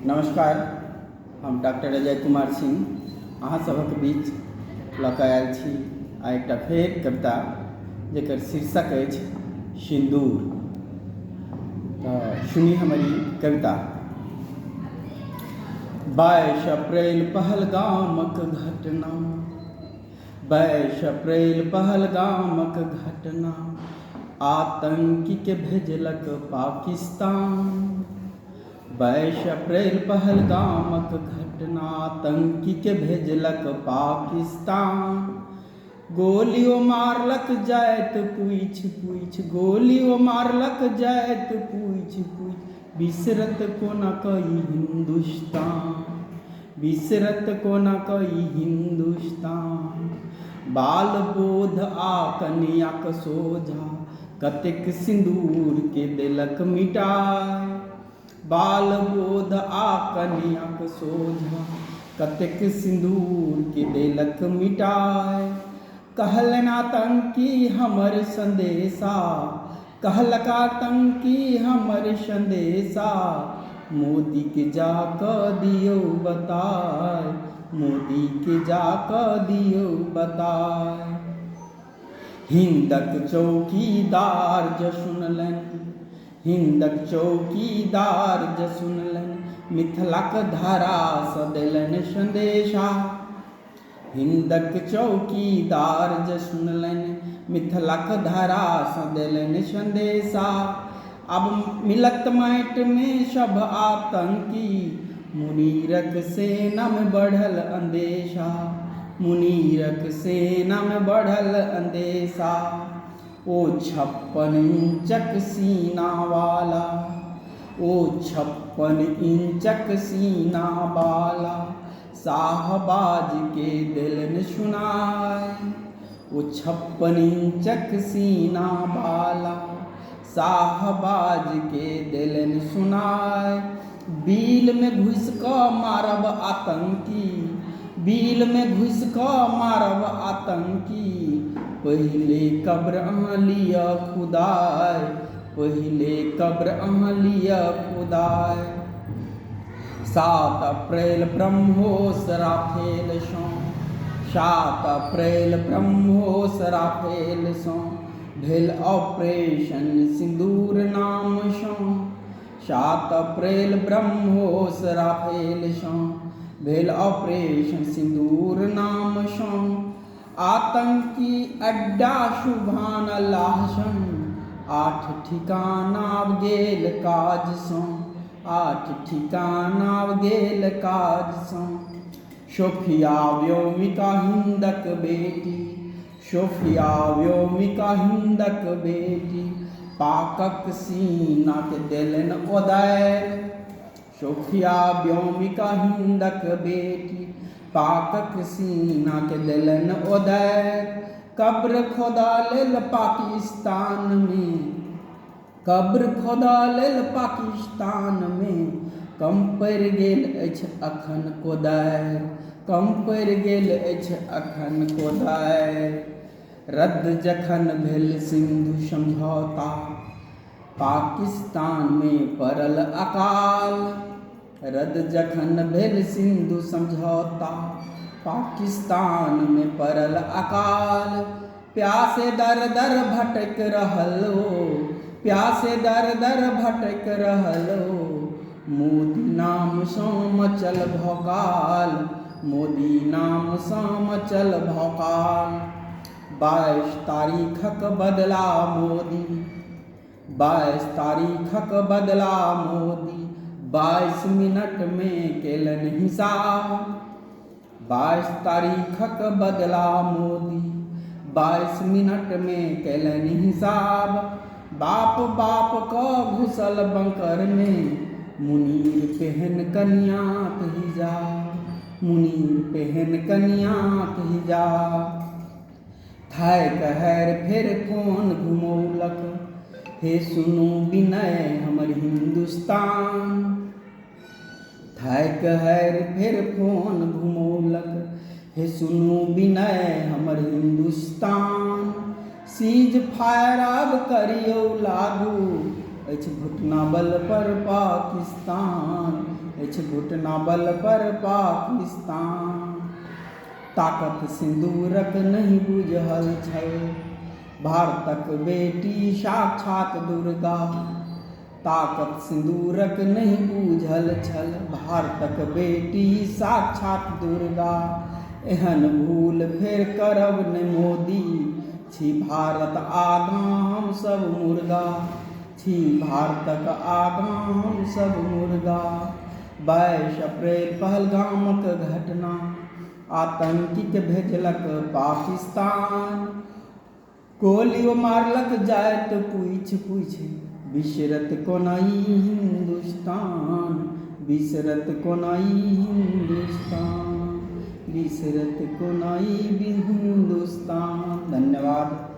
नमस्कार, हम डॉक्टर अजय कुमार सिंह अहाँ सभक बीच लऽ कऽ आयल छी आ एकटा फेर कविता जेकर शीर्षक अछि सिन्दूर। तऽ सुनी हमर ई कविता। 22 अप्रैल पहलगामक घटना, 22 अप्रैल पहलगामक घटना, आतंकी के भेजलक पाकिस्तान। 22 अप्रैल पहलगामक घटना, आतंकी के भेजलक पाकिस्तान। गोलियों मारलक जाइत पूछ पूछ, गोलियों मारलक जाइत पूछ पूछ, बिसरत कोना कई हिंदुस्तान, बिसरत कोना कई हिंदुस्तान। बाल बोध आ कन्याक सोझा, कतेक सिंदूर के देलक मिटाई। बाल बोध आ कन्याक सोझा, कतेक सिंदूर के देलक मिटाई। कहलन आतंकी हमर संदेशा, कहलक आतंकी हमर संदेशा, मोदी के जाकऽ दियौ बताय, मोदी के जाकऽ दियौ बताय। हिंदक चौकीदार ज सुनलनि, हिंदक चौकीदार ज सुनलनि, मिथिलाक धारा सँ देलनि संदेशा। हिंदक चौकीदार ज सुनलनि, मिथिलाक धारा सँ देलनि संदेशा। अब मिलत माटि में सब आतंकी, मुनीरक सेना में बढ़ल अंदेशा, मुनीरक सेना में बढ़ल अंदेशा। ओ 56 इंचक सीना वाला, ओ 56 इंचक सीना वाला, शाहबाज के देलन सुनाई। ओ 56 इंचक सीना वाला, शाहबाज के देलन सुनाई। बिल में घुस कऽ मारब आतंकी, बिल में घुस कऽ मारब आतंकी, पहिले कब्र अहाँ लिअ खुदाई, पहिले कब्र अहाँ लिअ खुदाई। 7 अप्रैल ब्रह्मोस राफेल सँ, 7 अप्रैल ब्रह्मोस राफेल सँ, भेल ऑपरेशन सिंदूर नाम सँ। 7 अप्रैल ब्रह्मोस राफेल सँ, भेल ऑपरेशन सिंदूर नाम सँ। आतंकी अड्डा सुभान अल्लाह सन, 8 ठिकाना गेल काज सँ, 8 ठिकाना गेल काज सँ। सोफिया व्योमिका हिंदक बेटी, सोफिया व्योमिका हिंदक बेटी, पाकक सीना के देलनि ओदारि। सोफिया व्योमिका हिंदक बेटी, पाकक सीना के देलनि ओदारि। कब्र खोदा लेल पाकिस्तान में, कब्र खोदा लेल पाकिस्तान में, कम पड़ि गेल अछि अखन कोदारि, कम पड़ि गेल अछि अखन कोदारि। रद्द जखन भेल सिंधु समझौता, पाकिस्तान में पड़ल अकाल। रद्द जखन भेल सिंधु समझौता, पाकिस्तान में पड़ल अकाल। प्यासे दर दर भटक रहलो, प्यासे दर दर भटक रहलो, मोदी नाम सँ मचल भौकाल, मोदी नाम सँ मचल भौकाल। 22 तारीखक बदला मोदी, 22 तारीखक बदला मोदी, 22 मिनट में केलन हिसाब। 22 तारीखक बदला मोदी, 22 मिनट में केलन हिसाब। बाप बाप कऽ घुसल बंकर में, मुनीर पेहन कन्याक हिजाब, मुनीर पेहन कन्याक हिजाब। थाकि हारि फेर फोन घुमौलक, हे सुनू विनय हमर हिंदुस्तान। थाकि हारि फेर फोन घुमौलक, हे सुनू विनय हमर हिंदुस्तान। सीज फायर आब करियौ लागू, अछि घुटना बल पर पाकिस्तान, अछि घुटना बल पर पाकिस्तान। ताकत सिंदूरक नहीं बुझल छल, भारतक बेटी साक्षात दुर्गा। ताकत सिंदूरक नहीं बूझल छल, भारतक बेटी साक्षात दुर्गा। एहन भूल फेर करब ने मोदी, छी भारत आगाँ हम सब मुर्गा। छी भारतक आगाँ हम सब मुर्गा। 22 अप्रैल पहलगामक घटना, आतंकीके भेजलक पाकिस्तान। गोली मारलक जाइत पूछि पूछि, बिसरत कोना ई हिंदुस्तान। बिसरत कोना ई हिंदुस्तान, बिसरत कोना ई हिंदुस्तान। धन्यवाद।